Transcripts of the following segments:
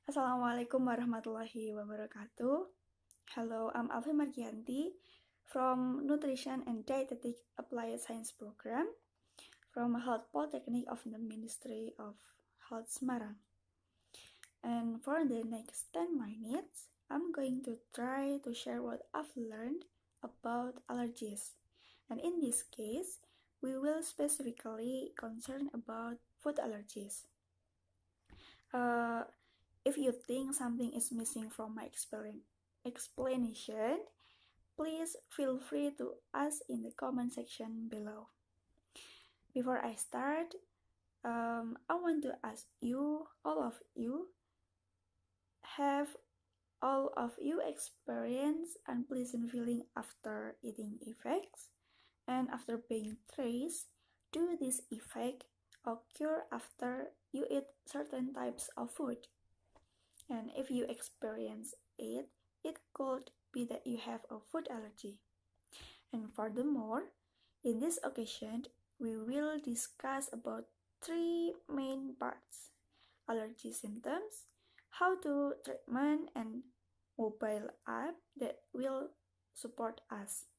Assalamualaikum warahmatullahi wabarakatuh. Hello, I'm Alvi Margiyanti from Nutrition and Dietetics Applied Science Program from Health Polytechnic of the Ministry of Health Semarang. And for the next 10 minutes, I'm going to try to share what I've learned about allergies. And in this case, we will specifically concern about food allergies. If you think something is missing from my explanation, please feel free to ask in the comment section below. Before I start, I want to ask you, have all of you experienced unpleasant feeling after eating effects? And after being traced, do this effect occur after you eat certain types of food? And if you experience it, it could be that you have a food allergy. And furthermore, in this occasion, we will discuss about three main parts: allergy symptoms, how to treatment, and mobile app that will support us.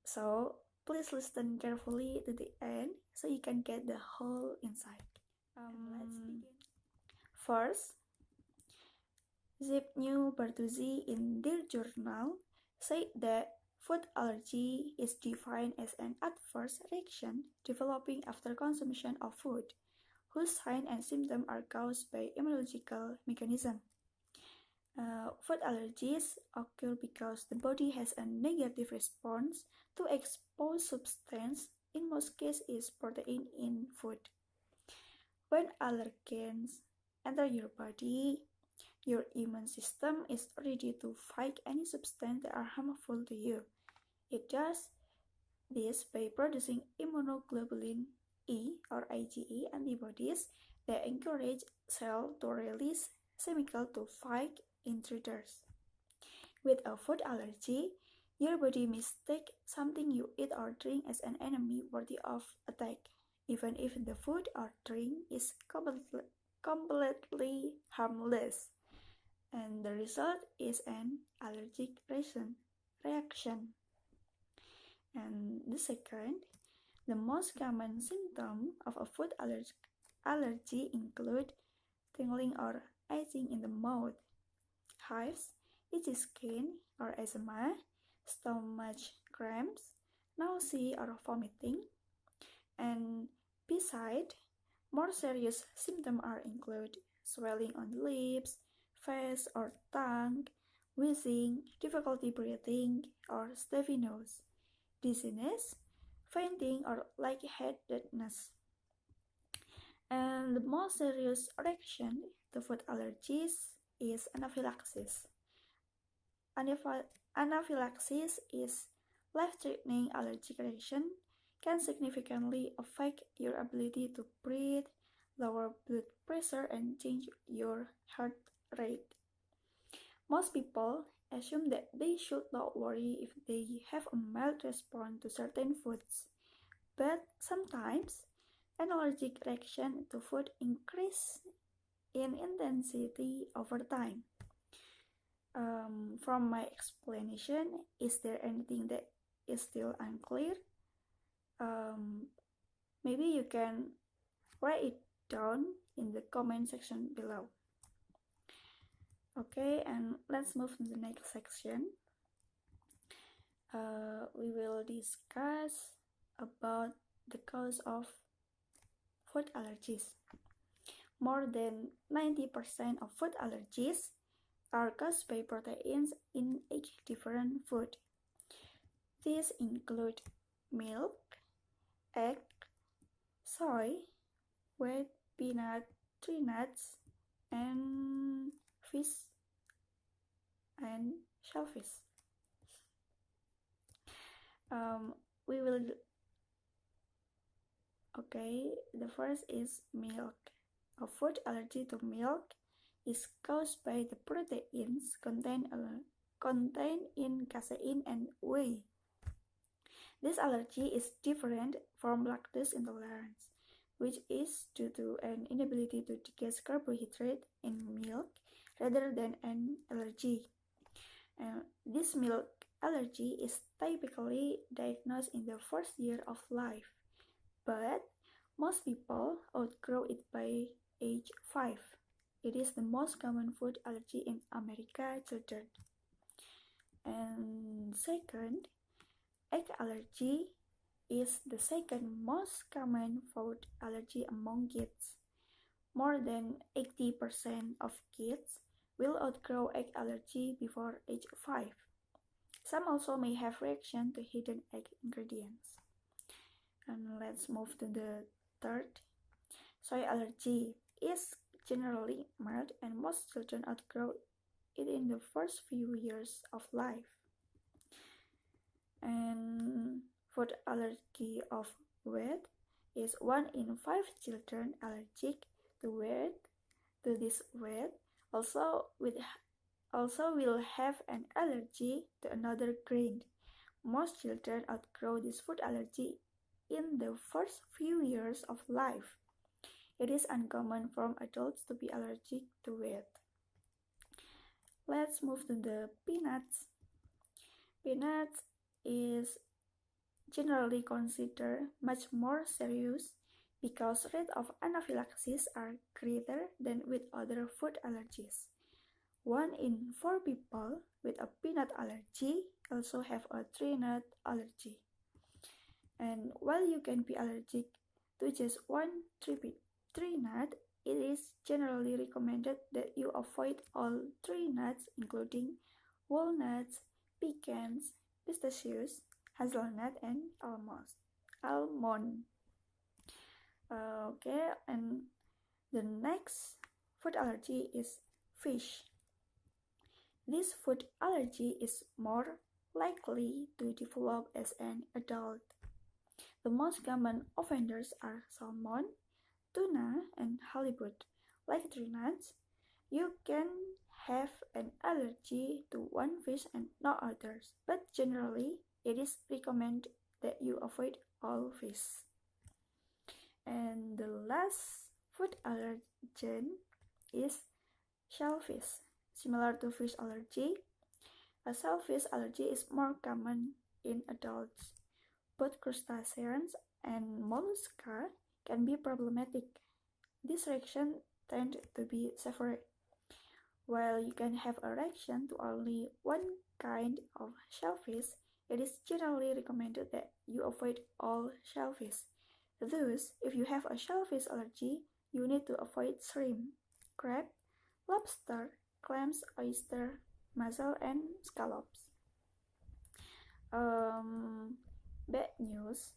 So please listen carefully to the end so you can get the whole insight. Let's begin. First, Zip New Bertuzzi in their journal said that food allergy is defined as an adverse reaction developing after consumption of food, whose signs and symptoms are caused by immunological mechanism. Food allergies occur because the body has a negative response to exposed substance, in most cases is protein in food. When allergens enter your body, your immune system is ready to fight any substance that are harmful to you. It does this by producing immunoglobulin E or IgE antibodies that encourage cells to release chemicals to fight intruders. With a food allergy, your body mistakes something you eat or drink as an enemy worthy of attack, even if the food or drink is completely harmless. And the result is an allergic reaction. And the second, the most common symptom of a food allergy include tingling or itching in the mouth, hives, itchy skin or eczema, stomach cramps, nausea or vomiting. And besides, more serious symptoms are include swelling on the lips, face or tongue, wheezing, difficulty breathing or stuffy nose, dizziness, fainting or lightheadedness. And the most serious reaction to food allergies is anaphylaxis. Anaphylaxis is life-threatening allergic reaction, can significantly affect your ability to breathe, lower blood pressure, and change your heart rate. Most people assume that they should not worry if they have a mild response to certain foods, but sometimes an allergic reaction to food increases in intensity over time. From my explanation, is there anything that is still unclear? Maybe you can write it down in the comment section below. Okay, and let's move to the next section. We will discuss about the cause of food allergies. More than 90% of food allergies are caused by proteins in 8 different food. These include milk, egg, soy, wheat, peanut, tree nuts, and fish and shellfish. The first is milk. A food allergy to milk is caused by the proteins contained in casein and whey. This allergy is different from lactose intolerance, which is due to an inability to digest carbohydrate in milk rather than an allergy. This milk allergy is typically diagnosed in the first year of life, but most people outgrow it by age 5. It is the most common food allergy in American children. And second, egg allergy is the second most common food allergy among kids. More than 80% of kids will outgrow egg allergy before age 5. Some also may have reaction to hidden egg ingredients. And let's move to the third. Soy allergy is generally mild and most children outgrow it in the first few years of life. And food allergy of wheat is 1 in 5 children allergic to this wheat also will have an allergy to another grain. Most children outgrow this food allergy in the first few years of life. It is uncommon for adults to be allergic to wheat. Let's move to the peanuts. Peanuts is generally considered much more serious because rates of anaphylaxis are greater than with other food allergies. 1 in 4 people with a peanut allergy also have a tree nut allergy. And while you can be allergic to just one tree nut, it is generally recommended that you avoid all tree nuts including walnuts, pecans, pistachios, hazelnut, and almond. Okay, and the next food allergy is fish. This food allergy is more likely to develop as an adult. The most common offenders are salmon, tuna, and halibut. Like tree nuts, you can have an allergy to one fish and not others, but generally it is recommended that you avoid all fish. And the last food allergen is shellfish. Similar to fish allergy, a shellfish allergy is more common in adults. Both crustaceans and mollusca can be problematic. This reaction tends to be severe. While you can have a reaction to only one kind of shellfish, it is generally recommended that you avoid all shellfish. Thus, if you have a shellfish allergy, you need to avoid shrimp, crab, lobster, clams, oyster, mussel, and scallops. Bad news,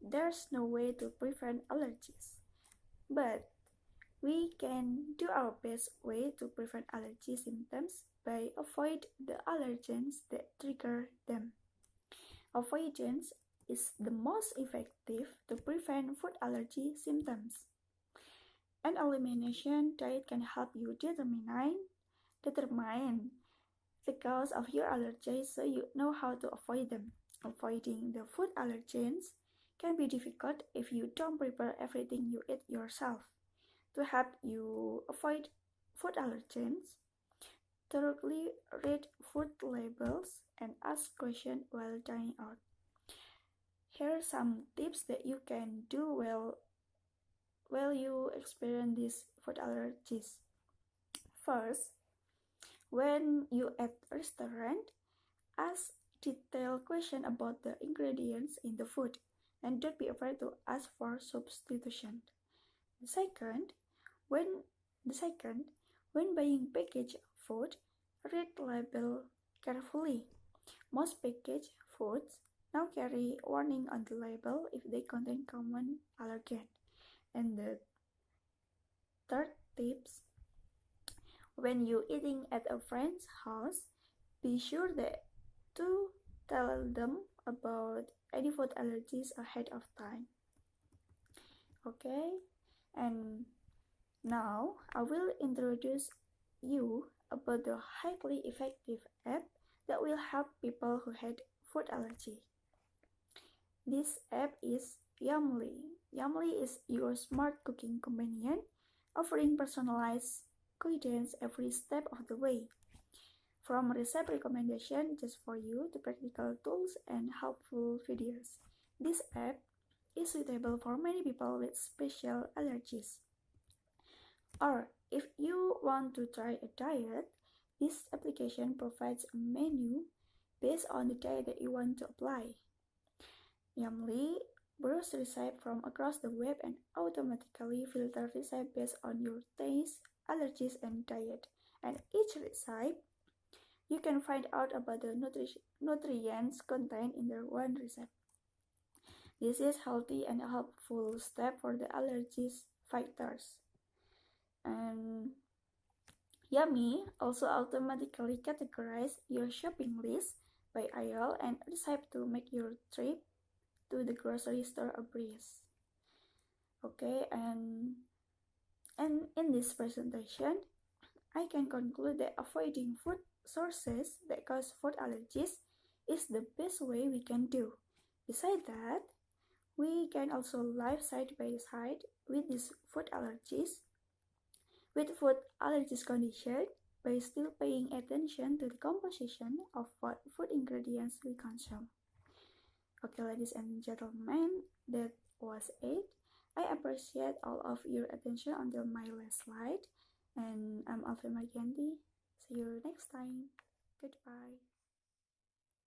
there's no way to prevent allergies, but we can do our best way to prevent allergy symptoms by avoid the allergens that trigger them. Avoidance is the most effective to prevent food allergy symptoms. An elimination diet can help you determine the cause of your allergies so you know how to avoid them. Avoiding the food allergens can be difficult if you don't prepare everything you eat yourself. To help you avoid food allergens, thoroughly read food labels and ask questions while dining out. Here are some tips that you can do while you experience these food allergies. First, when you at a restaurant, ask detailed questions about the ingredients in the food and don't be afraid to ask for substitution. Second, when buying packaged food, read label carefully. Most packaged foods now carry warning on the label if they contain common allergen. And the third tips, when you're eating at a friend's house, be sure to tell them about any food allergies ahead of time. Okay, and now I will introduce you about the highly effective app that will help people who had food allergy. This app is Yumly. Yumly is your smart cooking companion, offering personalized guidance every step of the way. From recipe recommendation just for you to practical tools and helpful videos. This app is suitable for many people with special allergies. Or if you want to try a diet, this application provides a menu based on the diet that you want to apply. Yamli browse recipes from across the web and automatically filter recipes based on your taste, allergies, and diet. And each recipe, you can find out about the nutrients contained in their one recipe. This is healthy and helpful step for the allergies fighters. And Yummy also automatically categorize your shopping list by aisle and recipe to make your trip to the grocery store a breeze. Okay, and in this presentation, I can conclude that avoiding food sources that cause food allergies is the best way we can do. Besides that, we can also live side by side with these food allergies condition by still paying attention to the composition of what food ingredients we consume. Okay, ladies and gentlemen, that was it. I appreciate all of your attention until my last slide. And I'm Alvi Margiyanti. See you next time. Goodbye.